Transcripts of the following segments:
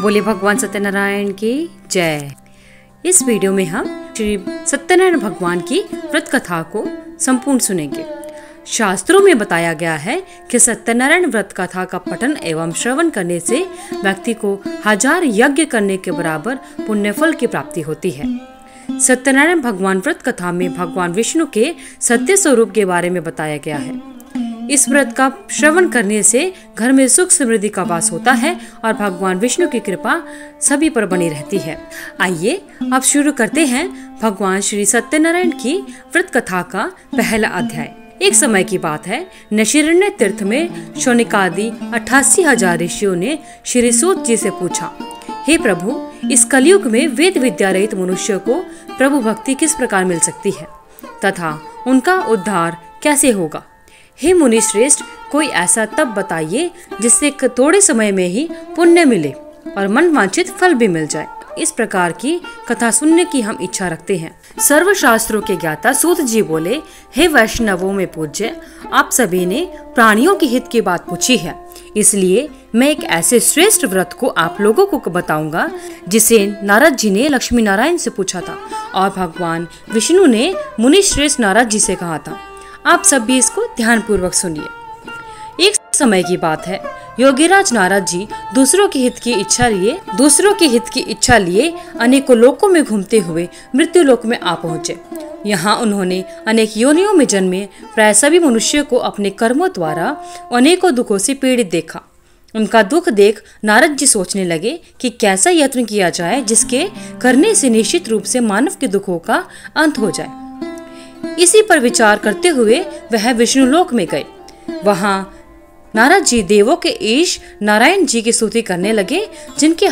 बोले भगवान सत्यनारायण की जय। इस वीडियो में हम श्री सत्यनारायण भगवान की व्रत कथा को संपूर्ण सुनेंगे। शास्त्रों में बताया गया है कि सत्यनारायण व्रत कथा का पठन एवं श्रवण करने से व्यक्ति को 1000 यज्ञ करने के बराबर पुण्यफल की प्राप्ति होती है। सत्यनारायण भगवान व्रत कथा में भगवान विष्णु के सत्य स्वरूप के बारे में बताया गया है। इस व्रत का श्रवण करने से घर में सुख समृद्धि का वास होता है और भगवान विष्णु की कृपा सभी पर बनी रहती है। आइए अब शुरू करते हैं भगवान श्री सत्यनारायण की व्रत कथा का पहला अध्याय। एक समय की बात है, नैमिषारण्य तीर्थ में शौनकादि 88,000 ऋषियों ने श्री सूत जी से पूछा, हे प्रभु, इस कलयुग में वेद विद्या रहित मनुष्य को प्रभु भक्ति किस प्रकार मिल सकती है तथा उनका उद्धार कैसे होगा? हे मुनि श्रेष्ठ, कोई ऐसा तप बताइए जिससे थोड़े समय में ही पुण्य मिले और मन वांछित फल भी मिल जाए। इस प्रकार की कथा सुनने की हम इच्छा रखते हैं। सर्व शास्त्रों के ज्ञाता सूत जी बोले, हे वैष्णवों में पूज्य, आप सभी ने प्राणियों के हित की बात पूछी है, इसलिए मैं एक ऐसे श्रेष्ठ व्रत को आप लोगों को बताऊंगा जिसे नारद जी ने लक्ष्मी नारायण से पूछा था और भगवान विष्णु ने मुनि श्रेष्ठ नारद जी से कहा था। आप सब भी इसको ध्यान पूर्वक सुनिए। एक समय की बात है, योगीराज नारद जी दूसरों के हित की इच्छा लिए अनेकों लोकों में घूमते हुए मृत्यु लोक में आ पहुँचे। यहाँ उन्होंने अनेक योनियों में जन्मे प्राय सभी मनुष्य को अपने कर्मों द्वारा अनेकों दुखों से पीड़ित देखा। उनका दुख देख नारद जी सोचने लगे कि कैसा यत्न किया जाए जिसके करने से निश्चित रूप से मानव के दुखों का अंत हो जाए। इसी पर विचार करते हुए वह विष्णु लोक में गए। वहाँ नारद जी देवों के ईश नारायण जी की स्तुति करने लगे, जिनके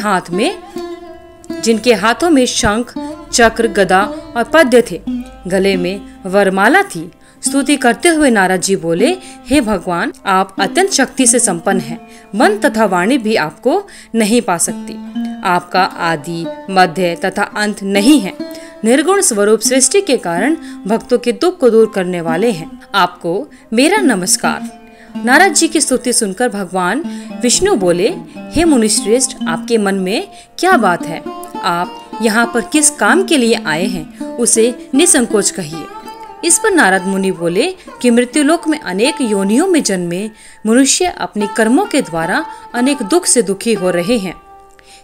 हाथों में शंख, चक्र, गदा और पद्य थे, गले में वरमाला थी। स्तुति करते हुए नारद जी बोले, हे भगवान, आप अत्यंत शक्ति से संपन्न हैं, मन तथा वाणी भी आपको नहीं पा सकती। आपका आदि, मध्य तथा अंत नहीं है। निर्गुण स्वरूप सृष्टि के कारण भक्तों के दुख को दूर करने वाले हैं। आपको मेरा नमस्कार। नारद जी की स्तुति सुनकर भगवान विष्णु बोले, हे मुनिश्रेष्ठ, आपके मन में क्या बात है? आप यहाँ पर किस काम के लिए आए हैं, उसे निसंकोच कहिए। इस पर नारद मुनि बोले कि मृत्युलोक में अनेक योनियों में जन्मे मनुष्य अपने कर्मों के द्वारा अनेक दुख से दुखी हो रहे हैं।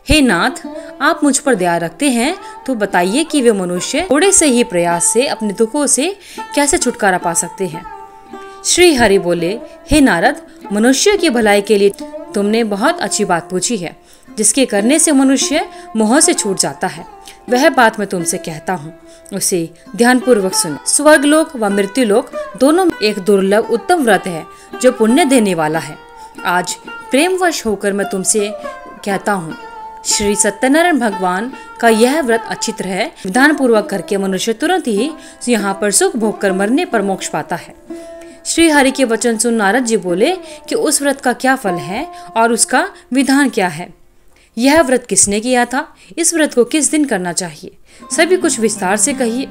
हे नाथ, आप मुझ पर दया रखते हैं तो बताइए कि वे मनुष्य थोड़े से ही प्रयास से अपने दुखों से कैसे छुटकारा पा सकते हैं। श्री हरि बोले, हे नारद, मनुष्य की भलाई के लिए तुमने बहुत अच्छी बात पूछी है, जिसके करने से मनुष्य मोह से छूट जाता है। वह बात मैं तुमसे कहता हूँ, उसे ध्यान पूर्वक सुनो। स्वर्गलोक व मृत्युलोक दोनों एक दुर्लभ उत्तम व्रत है जो पुण्य देने वाला है। आज प्रेमवश होकर मैं तुमसे कहता हूँ, श्री सत्यनारायण भगवान का यह व्रत अच्छी तरह विधान पूर्वक करके मनुष्य तुरंत ही यहाँ पर सुख भोग कर मरने पर मोक्ष पाता है। श्री हरि के वचन सुन नारद जी बोले कि उस व्रत का क्या फल है और उसका विधान क्या है। यह व्रत किसने किया था? इस व्रत को किस दिन करना चाहिए? सभी कुछ विस्तार से कहिए।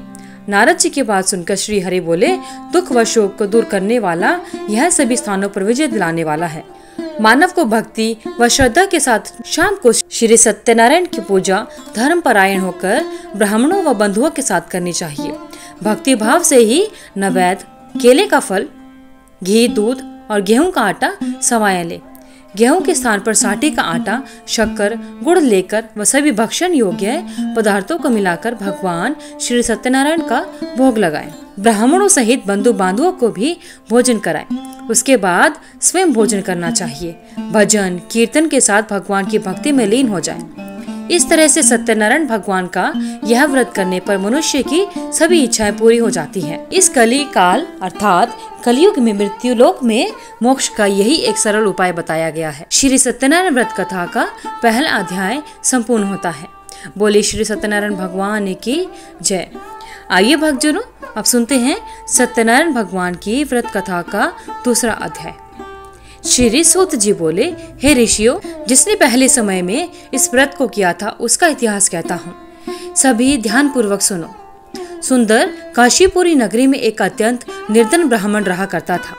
नारद जी की बात सुनकर श्री हरि बोले, दुख व शोक को दूर करने वाला, यह सभी स्थानों पर विजय दिलाने वाला है। मानव को भक्ति व श्रद्धा के साथ शाम को श्री सत्यनारायण की पूजा धर्म परायण होकर ब्राह्मणों व बंधुओं के साथ करनी चाहिए। भक्ति भाव से ही नैवेद्य, केले का फल, घी, दूध और गेहूं का आटा सवाया ले। गेहूं के स्थान पर साटे का आटा, शक्कर, गुड़ लेकर व सभी भक्षण योग्य पदार्थों को मिलाकर भगवान श्री सत्यनारायण का भोग लगाएं। ब्राह्मणों सहित बंधु बांधवों को भी भोजन कराएं। उसके बाद स्वयं भोजन करना चाहिए। भजन कीर्तन के साथ भगवान की भक्ति में लीन हो जाएं। इस तरह से सत्यनारायण भगवान का यह व्रत करने पर मनुष्य की सभी इच्छाएं पूरी हो जाती हैं। इस कली काल अर्थात कलयुग में मृत्यु लोक में मोक्ष का यही एक सरल उपाय बताया गया है। श्री सत्यनारायण व्रत कथा का पहला अध्याय संपूर्ण होता है। बोले श्री सत्यनारायण भगवान की जय। आइए भक्तजनों, अब सुनते हैं सत्यनारायण भगवान की व्रत कथा का दूसरा अध्याय। श्री सूत जी बोले, हे ऋषियों, जिसने पहले समय में इस व्रत को किया था उसका इतिहास कहता हूँ, सभी ध्यान पूर्वक सुनो। सुंदर काशीपुरी नगरी में एक अत्यंत निर्धन ब्राह्मण रहा करता था।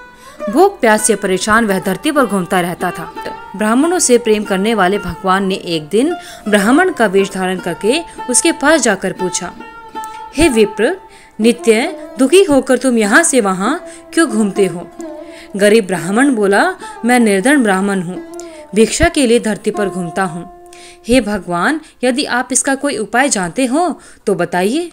भूख प्यास से परेशान वह धरती पर घूमता रहता था। ब्राह्मणों से प्रेम करने वाले भगवान ने एक दिन ब्राह्मण का वेश धारण करके उसके पास जाकर पूछा, हे विप्र, नित्य दुखी होकर तुम यहाँ से वहाँ क्यों घूमते हो? गरीब ब्राह्मण बोला, मैं निर्धन ब्राह्मण हूँ, भिक्षा के लिए धरती पर घूमता हूँ। हे भगवान, यदि आप इसका कोई उपाय जानते हो तो बताइए।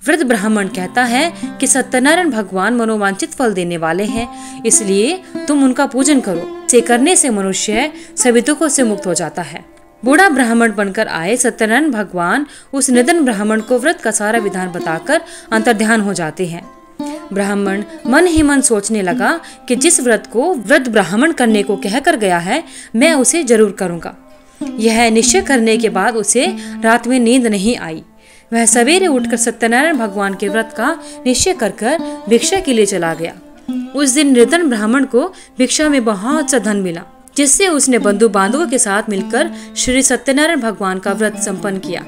वृद्ध ब्राह्मण कहता है कि सत्यनारायण भगवान मनोवांछित फल देने वाले हैं, इसलिए तुम उनका पूजन करो। इसे करने से मनुष्य सभी दुखों से मुक्त हो जाता है। बूढ़ा ब्राह्मण बनकर आए सत्यनारायण भगवान उस निर्धन ब्राह्मण को व्रत का सारा विधान बताकर अंतर्ध्यान हो जाते हैं। ब्राह्मण मन ही मन सोचने लगा कि जिस व्रत को वृद्ध ब्राह्मण करने को कहकर गया है, मैं उसे जरूर करूंगा। यह निश्चय करने के बाद उसे रात में नींद नहीं आई। वह सवेरे उठकर सत्यनारायण भगवान के व्रत का निश्चय कर भिक्षा के लिए चला गया। उस दिन निर्धन ब्राह्मण को भिक्षा में बहुत सा धन मिला, जिससे उसने बंधु बांधवों के साथ मिलकर श्री सत्यनारायण भगवान का व्रत संपन्न किया।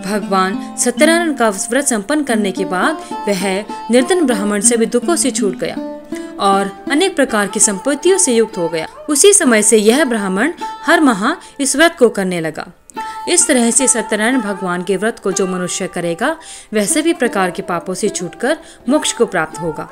भगवान सत्यनारायण का व्रत संपन्न करने के बाद वह निर्धन ब्राह्मण सभी दुखों से छूट गया और अनेक प्रकार की संपत्तियों से युक्त हो गया। उसी समय से यह ब्राह्मण हर माह इस व्रत को करने लगा। इस तरह से सत्यनारायण भगवान के व्रत को जो मनुष्य करेगा वह सभी प्रकार के पापों से छूटकर मोक्ष को प्राप्त होगा।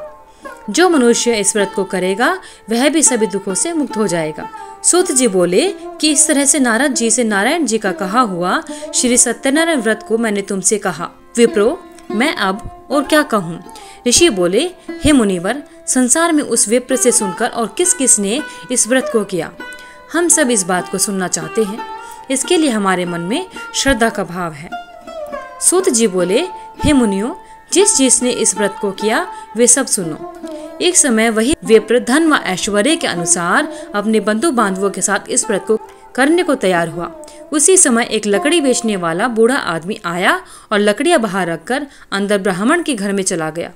जो मनुष्य इस व्रत को करेगा वह भी सभी दुखों से मुक्त हो जाएगा। सूत जी बोले कि इस तरह से नारद जी से नारायण जी का कहा हुआ श्री सत्यनारायण व्रत को मैंने तुमसे कहा। विप्रो, मैं अब और क्या कहूँ? ऋषि बोले, हे मुनिवर, संसार में उस विप्र से सुनकर और किस किस ने इस व्रत को किया, हम सब इस बात को सुनना चाहते हैं। इसके लिए हमारे मन में श्रद्धा का भाव है। सूत जी बोले, हे मुनियों, जिसने इस व्रत को किया वे सब सुनो। एक समय वही विप्र धन व ऐश्वर्य के अनुसार अपने बंधु बांधवों के साथ इस व्रत को करने को तैयार हुआ। उसी समय एक लकड़ी बेचने वाला बूढ़ा आदमी आया और लकड़ियां बाहर रखकर अंदर ब्राह्मण के घर में चला गया।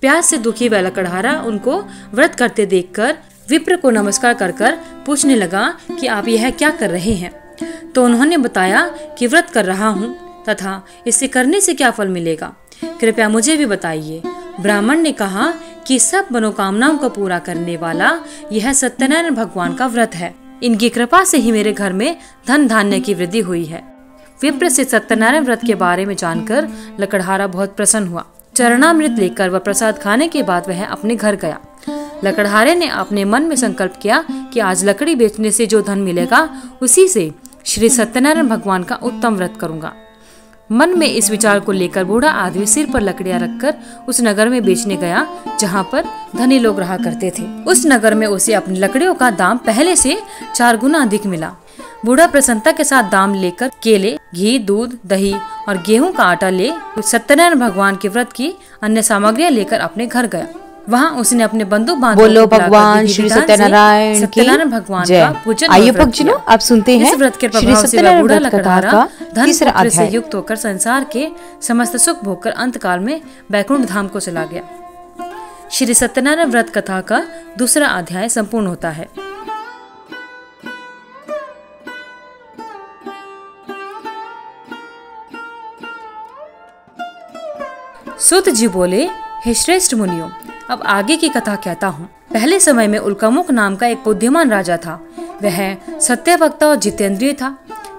प्यास से दुखी वह लकड़हारा उनको व्रत करते देखकर विप्र को नमस्कार कर पूछने लगा कि आप यह क्या कर रहे हैं? तो उन्होंने बताया कि व्रत कर रहा हूँ तथा इसे करने से क्या फल मिलेगा, कृपया मुझे भी बताइए। ब्राह्मण ने कहा कि सब मनोकामनाओं को पूरा करने वाला यह सत्यनारायण भगवान का व्रत है। इनकी कृपा से ही मेरे घर में धन धान्य की वृद्धि हुई है। विप्र से सत्यनारायण व्रत के बारे में जानकर लकड़हारा बहुत प्रसन्न हुआ। चरणामृत लेकर वह प्रसाद खाने के बाद वह अपने घर गया। लकड़हारे ने अपने मन में संकल्प किया कि आज लकड़ी बेचने से जो धन मिलेगा उसी से श्री सत्यनारायण भगवान का उत्तम व्रत करूंगा। मन में इस विचार को लेकर बूढ़ा आदमी सिर पर लकड़ियां रखकर उस नगर में बेचने गया जहां पर धनी लोग रहा करते थे। उस नगर में उसे अपनी लकड़ियों का दाम पहले से 4 गुना अधिक मिला। बूढ़ा प्रसन्नता के साथ दाम लेकर केले, घी, दूध, दही और गेहूं का आटा ले सत्यनारायण भगवान के व्रत की अन्य सामग्रियां लेकर अपने घर गया। वहाँ उसने अपने बंधु बांधवों बोलो भगवान श्री सत्यनारायण की भगवान जय। का पूजन आइए भक्तजनों, आप सुनते हैं इस व्रत के श्री प्रभाव से वह बूढ़ा सत्यनारायण व्रत कथा लकड़हारा का धन तीसरा पुत्र से अध्याय। युक्त होकर संसार के समस्त सुख भोगकर अंतकाल में बैकुंठ धाम को चला गया। श्री सत्यनारायण व्रत कथा का दूसरा अध्याय संपूर्ण होता है। सूत जी बोले, हे श्रेष्ठ मुनियों, अब आगे की कथा कहता हूँ। पहले समय में उल्कामुख नाम का एक बुद्धिमान राजा था। वह सत्यवक्ता और जितेंद्रिय था।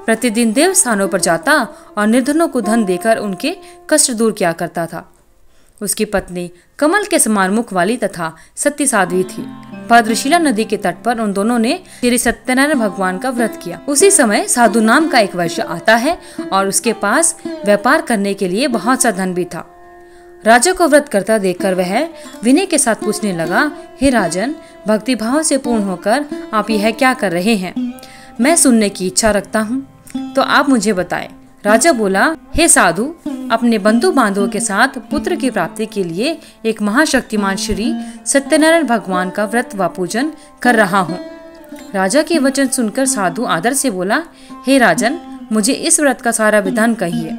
प्रतिदिन देव स्थानों पर जाता और निर्धनों को धन देकर उनके कष्ट दूर किया करता था। उसकी पत्नी कमल के समान मुख वाली तथा सत्य साध्वी थी। भद्रशिला नदी के तट पर उन दोनों ने श्री सत्यनारायण भगवान का व्रत किया। उसी समय साधु नाम का एक वैश्य आता है और उसके पास व्यापार करने के लिए बहुत सा धन भी था। राजा को व्रत करता देखकर वह विनय के साथ पूछने लगा, हे राजन, भक्ति भाव से पूर्ण होकर आप यह क्या कर रहे हैं? मैं सुनने की इच्छा रखता हूँ, तो आप मुझे बताएं। राजा बोला, हे साधु, अपने बंधु बांधवों के साथ पुत्र की प्राप्ति के लिए एक महाशक्तिमान श्री सत्यनारायण भगवान का व्रत व पूजन कर रहा हूँ। राजा के वचन सुनकर साधु आदर से बोला, हे राजन, मुझे इस व्रत का सारा विधान कहिए।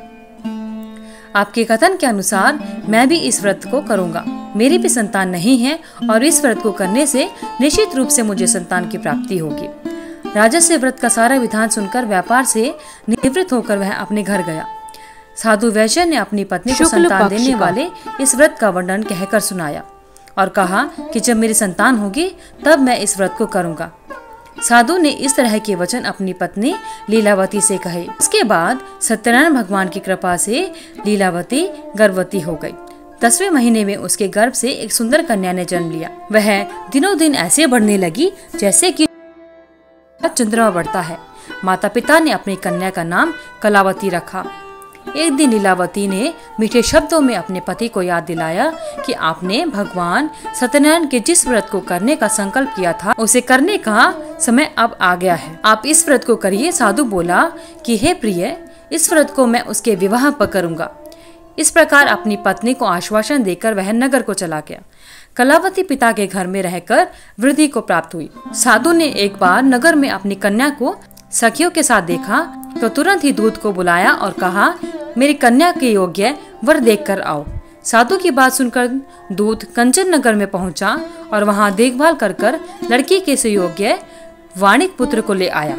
आपके कथन के अनुसार मैं भी इस व्रत को करूंगा। मेरी भी संतान नहीं है और इस व्रत को करने से निश्चित रूप से मुझे संतान की प्राप्ति होगी। राजा से व्रत का सारा विधान सुनकर व्यापार से निवृत्त होकर वह अपने घर गया। साधु वैश्य ने अपनी पत्नी को संतान देने वाले इस व्रत का वर्णन कहकर सुनाया और कहा कि जब मेरी संतान होगी तब मैं इस व्रत को करूंगा। साधु ने इस तरह के वचन अपनी पत्नी लीलावती से कहे। उसके बाद सत्यनारायण भगवान की कृपा से लीलावती गर्भवती हो गई। 10वें महीने में उसके गर्भ से एक सुंदर कन्या ने जन्म लिया। वह दिनों दिन ऐसे बढ़ने लगी जैसे कि चंद्रमा बढ़ता है। माता पिता ने अपनी कन्या का नाम कलावती रखा। एक दिन लीलावती ने मीठे शब्दों में अपने पति को याद दिलाया कि आपने भगवान सत्यनारायण के जिस व्रत को करने का संकल्प किया था उसे करने का समय अब आ गया है। आप इस व्रत को करिए। साधु बोला कि हे प्रिय, इस व्रत को मैं उसके विवाह पर करूंगा। इस प्रकार अपनी पत्नी को आश्वासन देकर वह नगर को चला गया। कलावती पिता के घर में रहकर वृद्धि को प्राप्त हुई। साधु ने एक बार नगर में अपनी कन्या को सखियों के साथ देखा तो तुरंत ही दूत को बुलाया और कहा, मेरी कन्या के योग्य वर देखकर आओ। साधु की बात सुनकर दूत कंचन नगर में पहुंचा और वहां देखभाल कर लड़की के सुयोग्य वाणिक पुत्र को ले आया।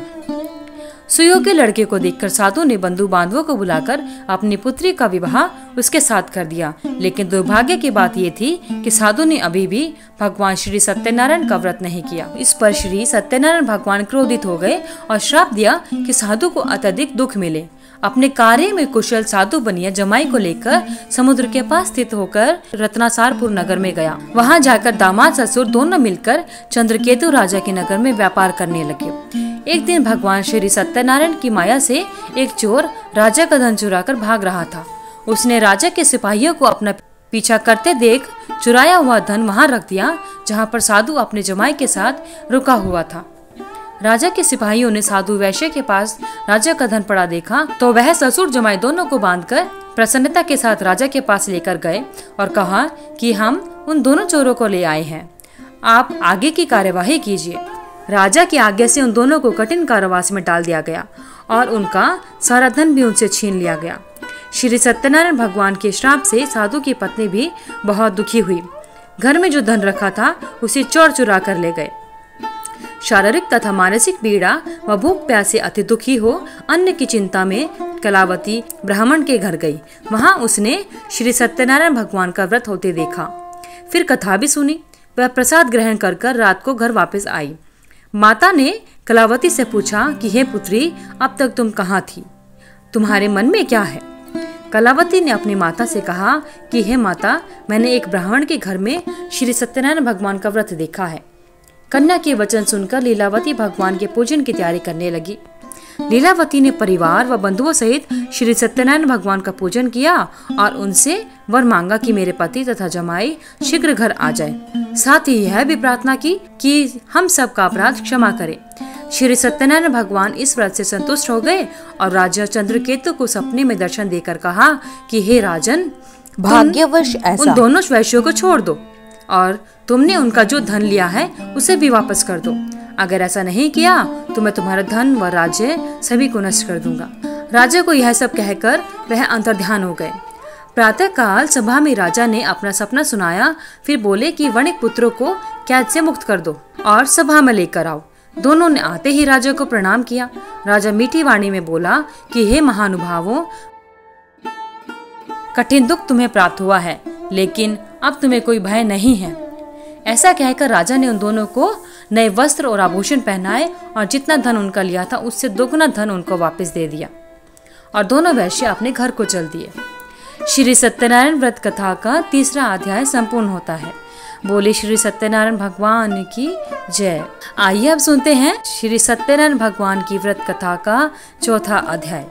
सुयोग्य लड़के को देखकर साधु ने बंधु बांधवों को बुलाकर अपनी पुत्री का विवाह उसके साथ कर दिया। लेकिन दुर्भाग्य की बात ये थी कि साधु ने अभी भी भगवान श्री सत्यनारायण का व्रत नहीं किया। इस पर श्री सत्यनारायण भगवान क्रोधित हो गए और श्राप दिया कि साधु को अत्यधिक दुख मिले। अपने कार्य में कुशल साधु बनिया जमाई को लेकर समुद्र के पास स्थित होकर रत्नासारपुर नगर में गया। वहां जाकर दामाद ससुर दोनों मिलकर चंद्रकेतु राजा के नगर में व्यापार करने लगे। एक दिन भगवान श्री सत्यनारायण की माया से एक चोर राजा का धन चुराकर भाग रहा था। उसने राजा के सिपाहियों को अपना पीछा करते देख चुराया हुआ धन वहां रख दिया जहां पर साधु अपने जमाई के साथ रुका हुआ था। राजा के सिपाहियों ने साधु वैश्य के पास राजा का धन पड़ा देखा तो वह ससुर जमाई दोनों को बांधकर प्रसन्नता के साथ राजा के पास लेकर गए और कहा कि हम उन दोनों चोरों को ले आए हैं, आप आगे की कार्यवाही कीजिए। राजा की आज्ञा से उन दोनों को कठिन कारावास में डाल दिया गया और उनका सारा धन भी उनसे छीन लिया गया। श्री सत्यनारायण भगवान के श्राप से साधु की पत्नी भी बहुत दुखी हुई। घर में जो धन रखा था उसे चोर चुरा कर ले गए। शारीरिक तथा मानसिक पीड़ा व भूख प्यास से अति दुखी हो अन्न की चिंता में कलावती ब्राह्मण के घर गई। वहां उसने श्री सत्यनारायण भगवान का व्रत होते देखा। फिर कथा भी सुनी। वह प्रसाद ग्रहण कर रात को घर वापस आई। माता ने कलावती से पूछा कि हे पुत्री, अब तक तुम कहाँ थी? तुम्हारे मन में क्या है? कलावती ने अपनी माता से कहा कि हे माता, मैंने एक ब्राह्मण के घर में श्री सत्यनारायण भगवान का व्रत देखा है। कन्या के वचन सुनकर लीलावती भगवान के पूजन की तैयारी करने लगी। लीलावती ने परिवार व बंधुओं सहित श्री सत्यनारायण भगवान का पूजन किया और उनसे वर मांगा कि मेरे पति तथा जमाई शीघ्र घर आ जाए। साथ ही यह भी प्रार्थना की कि हम सब का अपराध क्षमा करें। श्री सत्यनारायण भगवान इस व्रत से संतुष्ट हो गए और राजा चंद्रकेतु को सपने में दर्शन देकर कहा कि हे राजन, भाग्यवश ऐसा उन दोनों वैश्यों को छोड़ दो और तुमने उनका जो धन लिया है उसे भी वापस कर दो। अगर ऐसा नहीं किया तो मैं तुम्हारा धन व राज्य सभी को नष्ट कर दूंगा। राजा को यह सब कहकर वह अंतर्ध्यान हो गए। प्रातः काल सभा में राजा ने अपना सपना सुनाया। फिर बोले कि वणिक पुत्रों को कैद से मुक्त कर दो और सभा में लेकर आओ। दोनों ने आते ही राजा को प्रणाम किया। राजा मीठी वाणी में बोला कि हे महानुभावों, कठिन दुख तुम्हें प्राप्त हुआ है, लेकिन अब तुम्हें कोई भय नहीं है। ऐसा कहकर राजा ने उन दोनों को नए वस्त्र और आभूषण पहनाए और जितना धन उनका लिया था उससे दोगुना धन उनको वापस दे दिया और दोनों वैश्य अपने घर को चल दिए। श्री सत्यनारायण व्रत कथा का 3रा अध्याय संपूर्ण होता है। बोले श्री सत्यनारायण भगवान की जय। आइए अब सुनते हैं श्री सत्यनारायण भगवान की व्रत कथा का 4था अध्याय।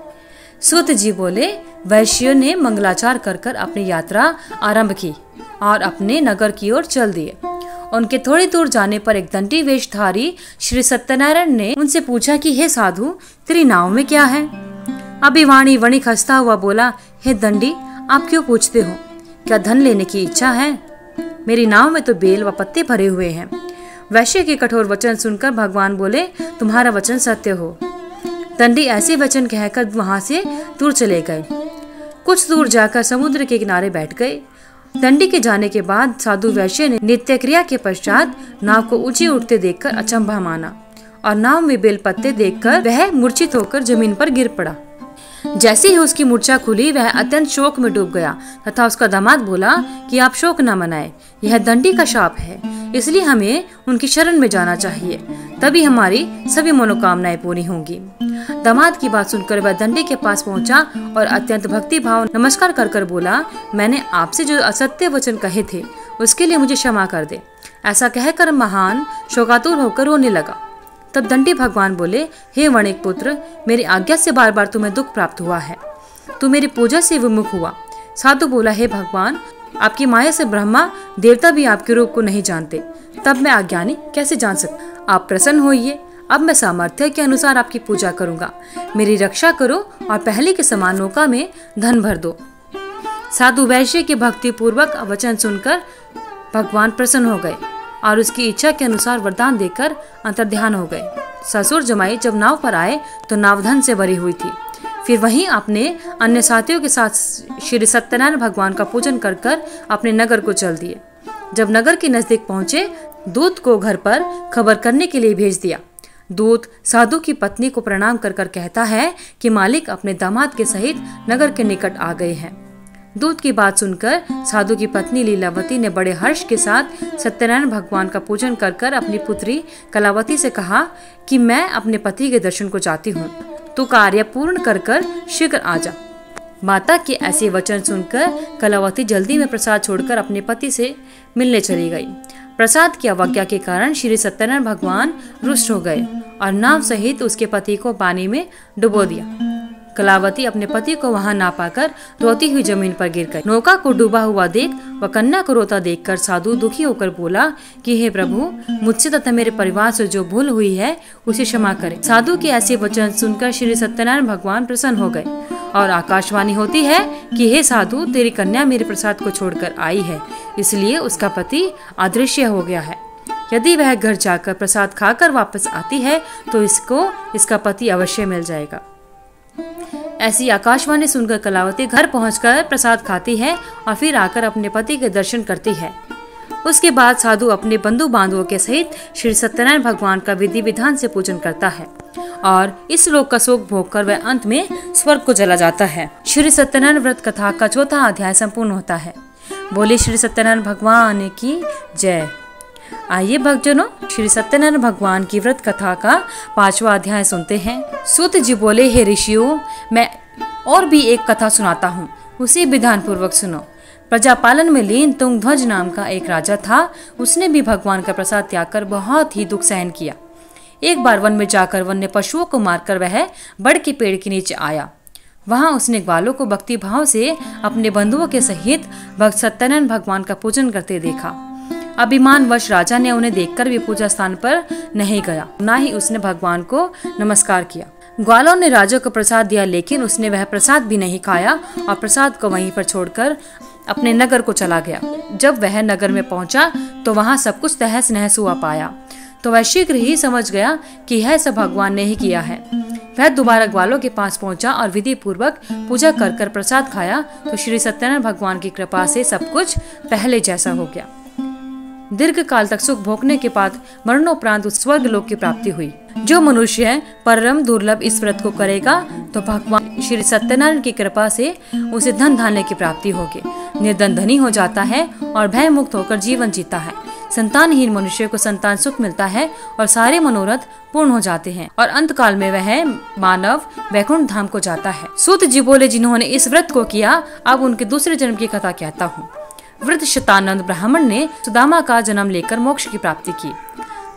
सूत जी बोले, वैश्यों ने मंगलाचार कर अपनी यात्रा आरंभ की और अपने नगर की ओर चल दिए। उनके थोड़ी दूर जाने पर एक दंडी वेशधारी श्री सत्यनारायण ने उनसे पूछा कि हे साधु, तेरी नाव में क्या है? अभिवाणी वणिक हंसता हुआ बोला, हे दंडी, आप क्यों पूछते हो? क्या धन लेने की इच्छा है? मेरी नाव में तो बेल व पत्ते भरे हुए हैं। वैश्य के कठोर वचन सुनकर भगवान बोले, तुम्हारा वचन सत्य हो। दंडी ऐसे वचन कहकर वहां से दूर चले गए। कुछ दूर जाकर समुद्र के किनारे बैठ गए। दंडी के जाने के बाद साधु वैश्य ने नित्य क्रिया के पश्चात नाव को ऊंची उठते देखकर अचंभा माना और नाव में बेल पत्ते देखकर वह मूर्छित होकर जमीन पर गिर पड़ा। जैसे ही उसकी मूर्छा खुली वह अत्यंत शोक में डूब गया तथा उसका दामाद बोला कि आप शोक न मनाएं, यह दंडी का शाप है, इसलिए हमें उनकी शरण में जाना चाहिए, तभी हमारी सभी मनोकामनाएं पूरी होंगी। दामाद की बात सुनकर वह दंडी के पास पहुंचा और अत्यंत भक्ति भाव नमस्कार कर कर बोला, मैंने आपसे जो असत्य वचन कहे थे उसके लिए मुझे क्षमा कर दे। ऐसा कहकर महान शोकातुर होकर रोने लगा। तब दंडी भगवान बोले, हे वणिक पुत्र, मेरी आज्ञा से बार बार तुम्हें दुख प्राप्त हुआ है, तू मेरी पूजा से विमुख हुआ। साधु बोला, हे भगवान, आपकी माया से ब्रह्मा देवता भी आपके रूप को नहीं जानते, तब मैं अज्ञानी कैसे जान सकता। आप प्रसन्न होइए, अब मैं सामर्थ्य के अनुसार आपकी पूजा करूंगा, मेरी रक्षा करो और पहले के समान नौका में धन भर दो। साधु वैश्य के भक्ति पूर्वक वचन सुनकर भगवान प्रसन्न हो गए और उसकी इच्छा के अनुसार वरदान देकर अंतर्ध्यान हो गए। ससुर जमाई जब नाव पर आए तो नाव धन से भरी हुई थी। फिर वहीं अपने अन्य साथियों के साथ श्री सत्यनारायण भगवान का पूजन कर कर अपने नगर को चल दिए। जब नगर के नजदीक पहुंचे, दूत को घर पर खबर करने के लिए भेज दिया। दूत साधु की पत्नी को प्रणाम कर कर कहता है कि मालिक अपने दामाद के सहित नगर के निकट आ गए हैं। दूत की बात सुनकर साधु की पत्नी लीलावती ने बड़े हर्ष के साथ सत्यनारायण भगवान का पूजन कर कर अपनी पुत्री कलावती से कहा कि मैं अपने पति के दर्शन को चाहती हूँ, तू कार्य पूर्ण कर कर शीघ्र आ जा। माता के ऐसे वचन सुनकर कलावती जल्दी में प्रसाद छोड़कर अपने पति से मिलने चली गई। प्रसाद की अवज्ञा के कारण श्री सत्यनारायण भगवान रुष्ट हो गए और नाव सहित उसके पति को पानी में डुबो दिया। कलावती अपने पति को वहां ना पाकर रोती हुई जमीन पर गिर गई। नौका को डूबा हुआ देख व कन्या को रोता देखकर साधु दुखी होकर बोला कि हे प्रभु, मुझसे तथा मेरे परिवार से जो भूल हुई है उसे क्षमा करें। साधु के ऐसे वचन सुनकर श्री सत्यनारायण भगवान प्रसन्न हो गए और आकाशवाणी होती है कि हे साधु, तेरी कन्या मेरे प्रसाद को छोड़कर आई है, इसलिए उसका पति अदृश्य हो गया है। यदि वह घर जाकर प्रसाद खाकर वापस आती है तो इसका पति अवश्य मिल जाएगा। ऐसी आकाशवाणी सुनकर कलावती घर पहुंचकर प्रसाद खाती है और फिर आकर अपने पति के दर्शन करती है। उसके बाद साधु अपने बंधु बांधवों के सहित श्री सत्यनारायण भगवान का विधि विधान से पूजन करता है और इस लोक का सुख भोग कर वह अंत में स्वर्ग को चला जाता है। श्री सत्यनारायण व्रत कथा का चौथा अध्याय संपूर्ण होता है। बोले श्री सत्यनारायण भगवान की जय। आइए भक्तजनों, श्री सत्यनारायण भगवान की व्रत कथा का 5वां अध्याय सुनते हैं। सूत जी बोले, हे ऋषियों, मैं और भी एक कथा सुनाता हूँ, उसे विधान पूर्वक सुनो। प्रजापालन में लीन तुंगध्वज नाम का एक राजा था। उसने भी भगवान का प्रसाद त्याग कर बहुत ही दुख सहन किया। एक बार वन में जाकर वन्य पशुओं को मारकर वह बड़ के पेड़ के नीचे आया। वहां उसने ग्वालों को भक्ति भाव से अपने बंधुओं के सहित भक्त सत्यनारायण भगवान का पूजन करते देखा। अभिमानवश राजा ने उन्हें देखकर भी पूजा स्थान पर नहीं गया, न ही उसने भगवान को नमस्कार किया। ग्वालों ने राजा को प्रसाद दिया, लेकिन उसने वह प्रसाद भी नहीं खाया और प्रसाद को वहीं पर छोड़कर अपने नगर को चला गया। जब वह नगर में पहुंचा तो वहां सब कुछ तहस नहस हुआ पाया, तो वह शीघ्र ही समझ गया कि यह सब भगवान ने ही किया है। वह दोबारा ग्वालों के पास पहुंचा और विधि पूर्वक पूजा कर कर प्रसाद खाया तो श्री सत्यनारायण भगवान की कृपा से सब कुछ पहले जैसा हो गया। दीर्घ काल तक सुख भोगने के बाद मरणोपरांत उस स्वर्ग लोक की प्राप्ति हुई। जो मनुष्य परम दुर्लभ इस व्रत को करेगा तो भगवान श्री सत्यनारायण की कृपा से उसे धन धान्य की प्राप्ति होगी, निर्धन धनी हो जाता है और भय मुक्त होकर जीवन जीता है। संतानहीन मनुष्य को संतान सुख मिलता है और सारे मनोरथ पूर्ण हो जाते हैं और अंत काल में वह मानव वैकुंठ धाम को जाता है। सूत जी बोले, जिन्होंने इस व्रत को किया, अब उनके दूसरे जन्म की कथा कहता हूँ। वृद्ध शतानंद ब्राह्मण ने सुदामा का जन्म लेकर मोक्ष की प्राप्ति की।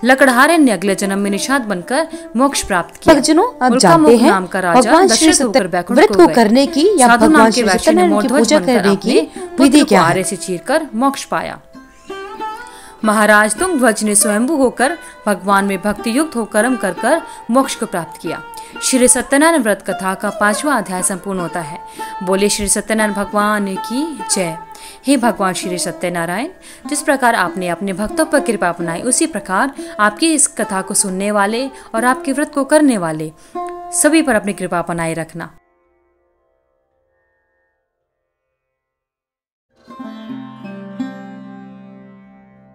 लकड़हारे ने अगले जन्म में निषाद बनकर मोक्ष प्राप्त किया। अब जानते हैं भगवान श्री सत्यनारायण व्रत को करने की या भगवान श्री सत्यनारायण की पूजा करने की विधि क्या है। से चीरकर मोक्ष पाया। महाराज तुंगध्वज ने स्वयंभू होकर भगवान में भक्ति युक्त होकर कर्म कर कर मोक्ष को प्राप्त किया। श्री सत्यनारायण व्रत कथा का 5वां अध्याय संपूर्ण होता है। बोले श्री सत्यनारायण भगवान की जय। हे भगवान श्री सत्यनारायण, जिस प्रकार आपने अपने भक्तों पर कृपा अपनाई, उसी प्रकार आपकी इस कथा को सुनने वाले और आपके व्रत को करने वाले सभी पर अपनी कृपा बनाए रखना।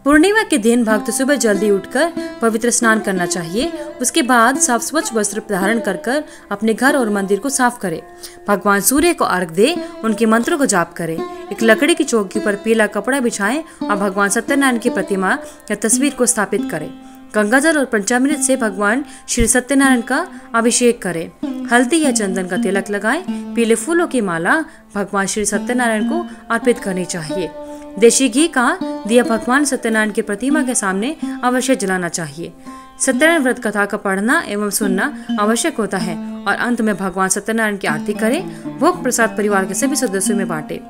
पूर्णिमा के दिन भक्त सुबह जल्दी उठकर पवित्र स्नान करना चाहिए। उसके बाद साफ स्वच्छ वस्त्र धारण कर अपने घर और मंदिर को साफ करे। भगवान सूर्य को अर्घ दे, उनके मंत्रों को जाप करे। एक लकड़ी की चौकी पर पीला कपड़ा बिछाएं और भगवान सत्यनारायण की प्रतिमा या तस्वीर को स्थापित करें। गंगाजल और पंचामृत से भगवान श्री सत्यनारायण का अभिषेक करें। हल्दी या चंदन का तिलक लगाएं। पीले फूलों की माला भगवान श्री सत्यनारायण को अर्पित करनी चाहिए। देशी घी का दिया भगवान सत्यनारायण की प्रतिमा के सामने अवश्य जलाना चाहिए। सत्यनारायण व्रत कथा का पढ़ना एवं सुनना आवश्यक होता है और अंत में भगवान सत्यनारायण की आरती करें। भोग प्रसाद परिवार के सभी सदस्यों में बांटे।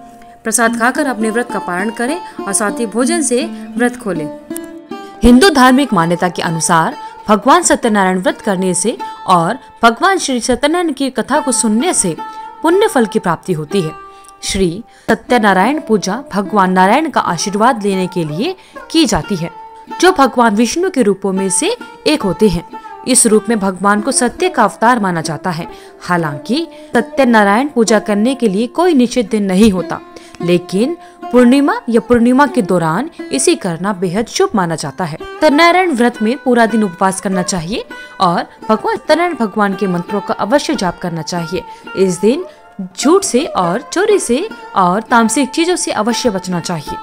प्रसाद खाकर अपने व्रत का पारण करें और साथ ही भोजन से व्रत खोलें। हिंदू धार्मिक मान्यता के अनुसार भगवान सत्यनारायण व्रत करने से और भगवान श्री सत्यनारायण की कथा को सुनने से पुण्य फल की प्राप्ति होती है। श्री सत्यनारायण पूजा भगवान नारायण का आशीर्वाद लेने के लिए की जाती है, जो भगवान विष्णु के रूपों में से एक होते हैं। इस रूप में भगवान को सत्य का अवतार माना जाता है। हालांकि सत्यनारायण पूजा करने के लिए कोई निश्चित दिन नहीं होता, लेकिन पूर्णिमा या पूर्णिमा के दौरान इसे करना बेहद शुभ माना जाता है। सत्यनारायण व्रत में पूरा दिन उपवास करना चाहिए और भगवान सत्यनारायण भगवान के मंत्रों का अवश्य जाप करना चाहिए। इस दिन झूठ से और चोरी से और तामसिक चीजों से अवश्य बचना चाहिए।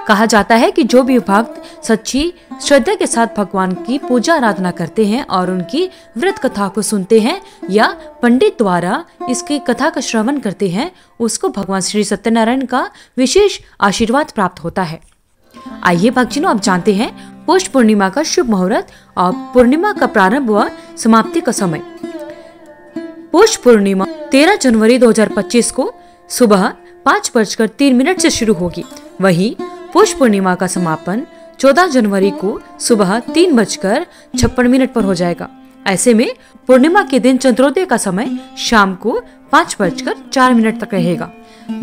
कहा जाता है कि जो भी भक्त सच्ची श्रद्धा के साथ भगवान की पूजा आराधना करते हैं और उनकी व्रत कथा को सुनते हैं या पंडित द्वारा इसकी कथा का श्रवण करते हैं, उसको भगवान श्री सत्यनारायण का विशेष आशीर्वाद प्राप्त होता है। आइए भक्तजनों, अब जानते हैं पौष पूर्णिमा का शुभ मुहूर्त और पूर्णिमा का प्रारंभ व समाप्ति का समय। पौष पूर्णिमा 13 जनवरी 2025 को सुबह 5:03 से शुरू होगी। वहीं पौष पूर्णिमा का समापन 14 जनवरी को सुबह 3:56 पर हो जाएगा। ऐसे में पूर्णिमा के दिन चंद्रोदय का समय शाम को 5:04 तक रहेगा।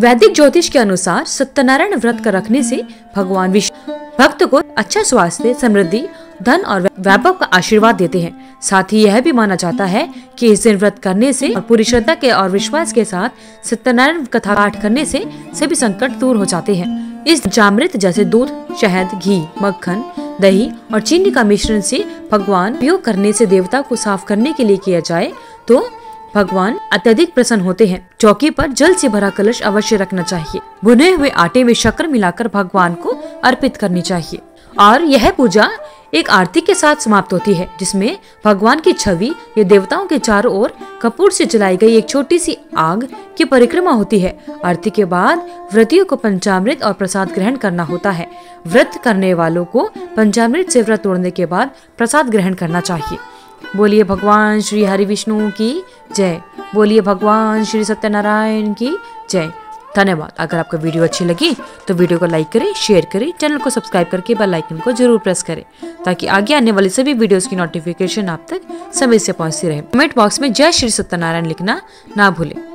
वैदिक ज्योतिष के अनुसार सत्यनारायण व्रत का रखने से भगवान विष्णु भक्त को अच्छा स्वास्थ्य, समृद्धि, धन और वैभव का आशीर्वाद देते हैं। साथ ही यह भी माना जाता है कि इस दिन व्रत करने से और पूरी श्रद्धा के और विश्वास के साथ सत्यनारायण कथा पाठ करने से सभी संकट दूर हो जाते हैं। इस पंचामृत जैसे दूध, शहद, घी, मक्खन, दही और चीनी का मिश्रण से भगवान उपयोग करने से देवता को साफ करने के लिए किया जाए तो भगवान अत्यधिक प्रसन्न होते हैं। चौकी पर जल से भरा कलश अवश्य रखना चाहिए। भुने हुए आटे में शक्कर मिलाकर भगवान को अर्पित करनी चाहिए और यह पूजा एक आरती के साथ समाप्त होती है, जिसमें भगवान की छवि या देवताओं के चारों ओर कपूर से जलाई गई एक छोटी सी आग की परिक्रमा होती है। आरती के बाद व्रतियों को पंचामृत और प्रसाद ग्रहण करना होता है। व्रत करने वालों को पंचामृत से व्रत तोड़ने के बाद प्रसाद ग्रहण करना चाहिए। बोलिए भगवान श्री हरि विष्णु की जय। बोलिए भगवान श्री सत्यनारायण की जय। धन्यवाद। अगर आपको वीडियो अच्छी लगी तो वीडियो को लाइक करें, शेयर करें, चैनल को सब्सक्राइब करके बेल आइकन को जरूर प्रेस करें ताकि आगे आने वाली सभी वीडियोस की नोटिफिकेशन आप तक समय से पहुंचती रहे। कमेंट बॉक्स में जय श्री सत्यनारायण लिखना ना भूलें।